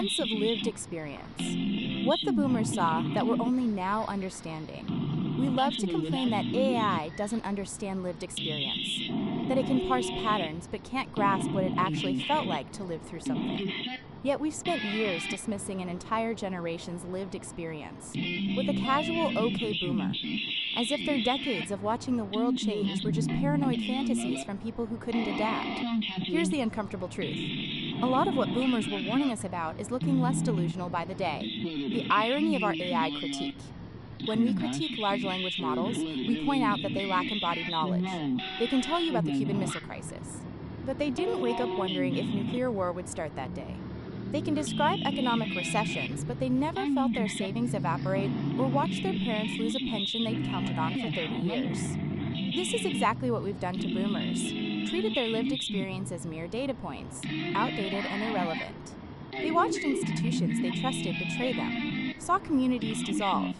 sense of lived experience. What the boomers saw that we're only now understanding. We love to complain that AI doesn't understand lived experience, that it can parse patterns but can't grasp what it actually felt like to live through something. Yet we've spent years dismissing an entire generation's lived experience with a casual okay boomer, as if their decades of watching the world change were just paranoid fantasies from people who couldn't adapt. Here's the uncomfortable truth. A lot of what boomers were warning us about is looking less delusional by the day. The irony of our AI critique. When we critique large language models, we point out that they lack embodied knowledge. They can tell you about the Cuban Missile Crisis, but they didn't wake up wondering if nuclear war would start that day. They can describe economic recessions, but they never felt their savings evaporate or watched their parents lose a pension they'd counted on for 30 years. This is exactly what we've done to boomers, treated their lived experience as mere data points, outdated and irrelevant. They watched institutions they trusted betray them, saw communities dissolve,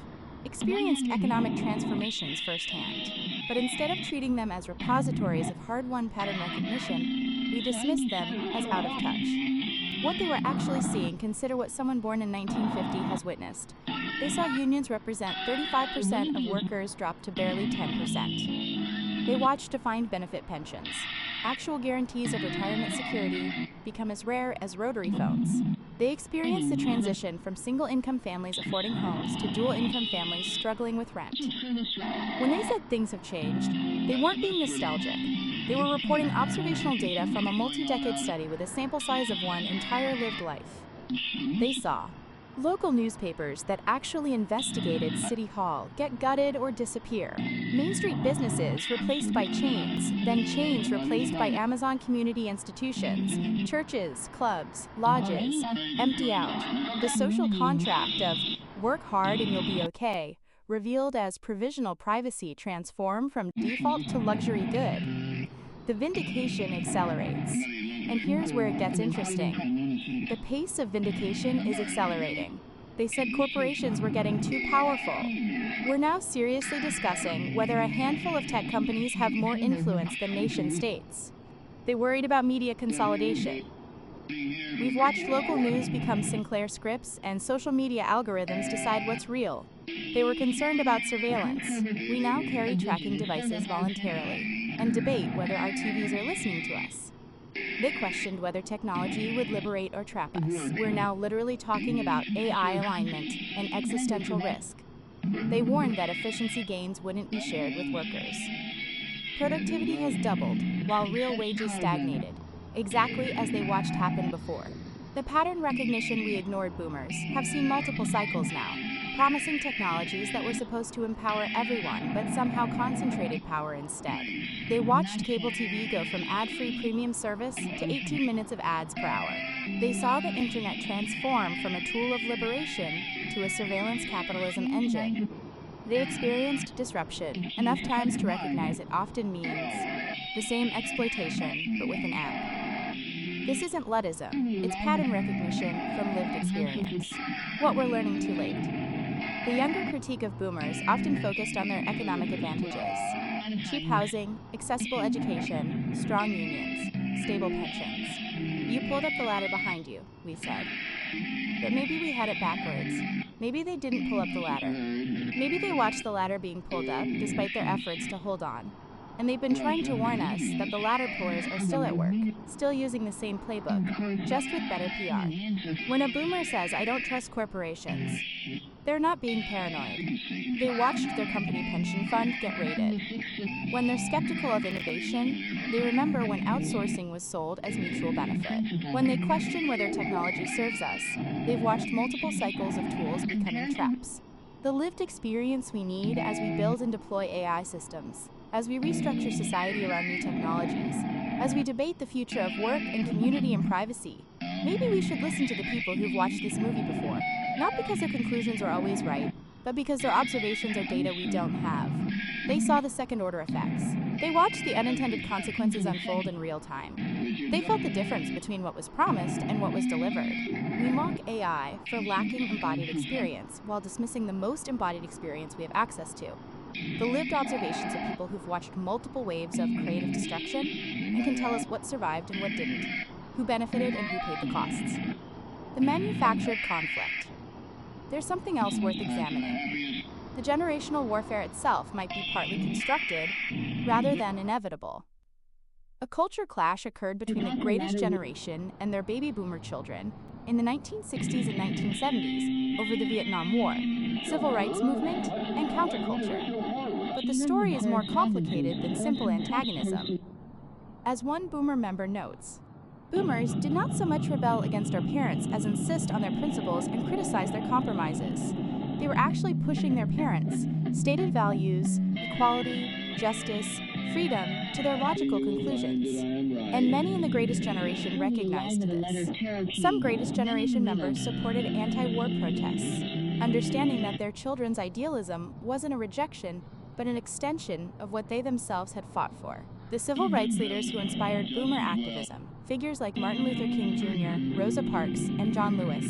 experienced economic transformations firsthand. But instead of treating them as repositories of hard-won pattern recognition, we dismissed them as out of touch. What they were actually seeing, consider what someone born in 1950 has witnessed. They saw unions represent 35% of workers drop to barely 10%. They watched defined benefit pensions, actual guarantees of retirement security, become as rare as rotary phones. They experienced the transition from single-income families affording homes to dual-income families struggling with rent. When they said things have changed, they weren't being nostalgic. They were reporting observational data from a multi-decade study with a sample size of one entire lived life. They saw local newspapers that actually investigated City Hall get gutted or disappear. Main Street businesses replaced by chains, then chains replaced by Amazon community institutions, churches, clubs, lodges, empty out. The social contract of work hard and you'll be okay, revealed as provisional privacy, transform from default to luxury good. The vindication accelerates. And here's where it gets interesting. The pace of vindication is accelerating. They said corporations were getting too powerful. We're now seriously discussing whether a handful of tech companies have more influence than nation states. They worried about media consolidation. We've watched local news become Sinclair Scripts and social media algorithms decide what's real. They were concerned about surveillance. We now carry tracking devices voluntarily and debate whether our TVs are listening to us. They questioned whether technology would liberate or trap us. We're now literally talking about AI alignment and existential risk. They warned that efficiency gains wouldn't be shared with workers. Productivity has doubled, while real wages stagnated, exactly as they watched happen before. The pattern recognition we ignored boomers have seen multiple cycles now, promising technologies that were supposed to empower everyone but somehow concentrated power instead. They watched cable TV go from ad-free premium service to 18 minutes of ads per hour. They saw the internet transform from a tool of liberation to a surveillance capitalism engine. They experienced disruption enough times to recognize it often means the same exploitation, but with an app. This isn't Luddism, it's pattern recognition from lived experience. What we're learning too late. The younger critique of boomers often focused on their economic advantages. Cheap housing, accessible education, strong unions, stable pensions. You pulled up the ladder behind you, we said. But maybe we had it backwards. Maybe they didn't pull up the ladder. Maybe they watched the ladder being pulled up despite their efforts to hold on. And they've been trying to warn us that the ladder pullers are still at work, still using the same playbook, just with better PR. When a boomer says, "I don't trust corporations," they're not being paranoid. They watched their company pension fund get raided. When they're skeptical of innovation, they remember when outsourcing was sold as mutual benefit. When they question whether technology serves us, they've watched multiple cycles of tools becoming traps. The lived experience we need as we build and deploy AI systems, as we restructure society around new technologies, as we debate the future of work and community and privacy. Maybe we should listen to the people who've watched this movie before, not because their conclusions are always right, but because their observations are data we don't have. They saw the second-order effects. They watched the unintended consequences unfold in real time. They felt the difference between what was promised and what was delivered. We mock AI for lacking embodied experience while dismissing the most embodied experience we have access to. The lived observations of people who've watched multiple waves of creative destruction and can tell us what survived and what didn't, who benefited and who paid the costs. The manufactured conflict. There's something else worth examining. The generational warfare itself might be partly constructed rather than inevitable. A culture clash occurred between the greatest generation and their baby boomer children in the 1960s and 1970s over the Vietnam War, civil rights movement, and counterculture. But the story is more complicated than simple antagonism. As one boomer member notes, boomers did not so much rebel against our parents as insist on their principles and criticize their compromises. They were actually pushing their parents' stated values, equality, justice, freedom, to their logical conclusions. And many in the greatest generation recognized this. Some greatest generation members supported anti-war protests, understanding that their children's idealism wasn't a rejection, but an extension of what they themselves had fought for. The civil rights leaders who inspired boomer activism, figures like Martin Luther King Jr., Rosa Parks, and John Lewis,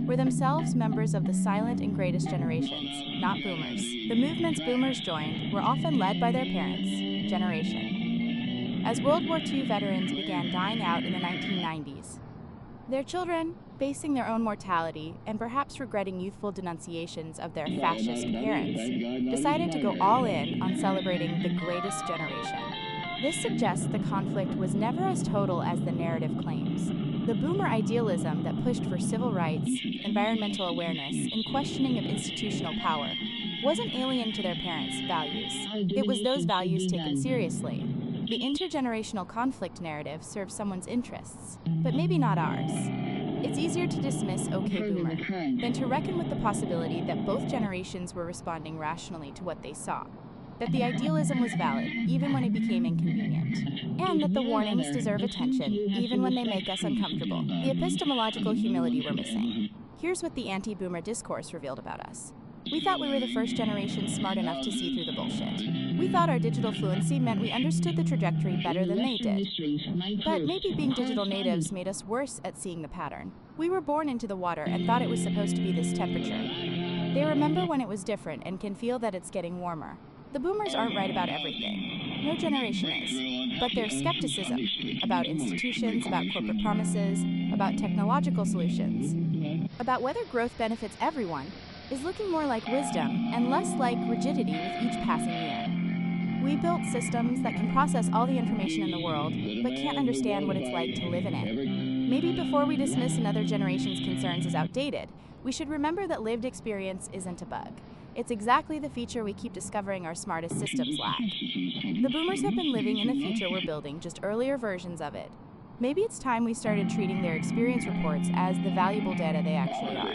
were themselves members of the silent and greatest generations, not boomers. The movements boomers joined were often led by their parents' generation. As World War II veterans began dying out in the 1990s, their children, facing their own mortality and perhaps regretting youthful denunciations of their fascist parents, decided to go all in on celebrating the greatest generation. This suggests the conflict was never as total as the narrative claims. The boomer idealism that pushed for civil rights, environmental awareness, and questioning of institutional power wasn't alien to their parents' values. It was those values taken seriously. The intergenerational conflict narrative serves someone's interests, but maybe not ours. It's easier to dismiss "okay, boomer" than to reckon with the possibility that both generations were responding rationally to what they saw, that the idealism was valid even when it became inconvenient, and that the warnings deserve attention even when they make us uncomfortable. The epistemological humility we're missing. Here's what the anti-boomer discourse revealed about us. We thought we were the first generation smart enough to see through the bullshit. We thought our digital fluency meant we understood the trajectory better than they did. But maybe being digital natives made us worse at seeing the pattern. We were born into the water and thought it was supposed to be this temperature. They remember when it was different and can feel that it's getting warmer. The boomers aren't right about everything. No generation is. But their skepticism about institutions, about corporate promises, about technological solutions, about whether growth benefits everyone, is looking more like wisdom and less like rigidity with each passing year. We built systems that can process all the information in the world, but can't understand what it's like to live in it. Maybe before we dismiss another generation's concerns as outdated, we should remember that lived experience isn't a bug. It's exactly the feature we keep discovering our smartest systems lack. The boomers have been living in the future we're building, just earlier versions of it. Maybe it's time we started treating their experience reports as the valuable data they actually are.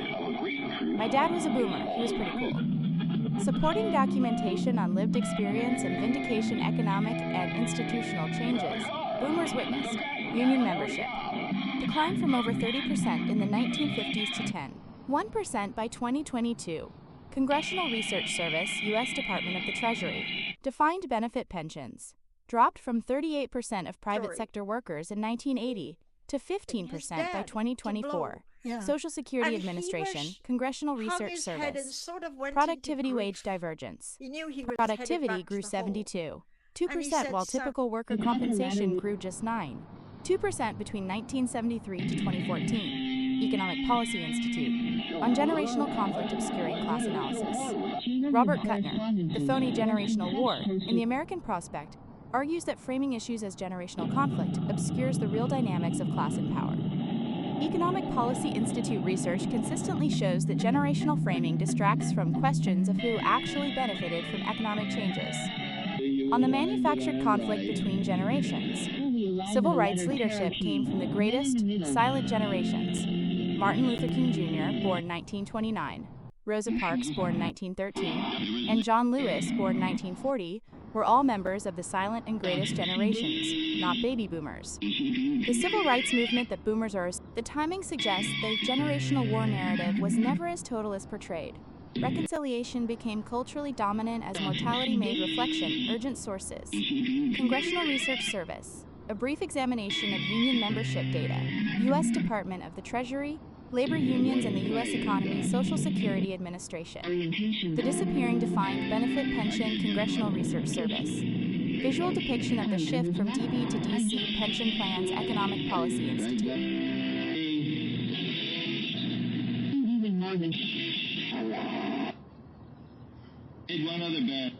My dad was a boomer. He was pretty cool. Supporting documentation on lived experience and vindication economic and institutional changes, boomers witnessed union membership decline from over 30% in the 1950s to 1% by 2022. Congressional Research Service, U.S. Department of the Treasury, defined benefit pensions dropped from 38% of private sector workers in 1980 to 15% by 2024. Social Security Administration, Congressional Research Service, productivity wage divergence. Productivity grew 2% while typical worker compensation grew just 2% between 1973 to 2014. Economic Policy Institute, on generational conflict obscuring class analysis. Robert Kuttner, The Phony Generational War, in The American Prospect, argues that framing issues as generational conflict obscures the real dynamics of class and power. Economic Policy Institute research consistently shows that generational framing distracts from questions of who actually benefited from economic changes. On the manufactured conflict between generations, civil rights leadership came from the greatest, silent generations. Martin Luther King Jr., born 1929, Rosa Parks, born 1913, and John Lewis, born 1940, were all members of the silent and greatest generations, not baby boomers. The civil rights movement that boomers are, the timing suggests the generational war narrative was never as total as portrayed. Reconciliation became culturally dominant as mortality made reflection urgent sources. Congressional Research Service, a brief examination of union membership data, U.S. Department of the Treasury, labor unions and the U.S. economy, Social Security Administration. The disappearing defined benefit pension, Congressional Research Service. Visual depiction of the shift from DB to DC pension plans, Economic Policy Institute. Made one other bet.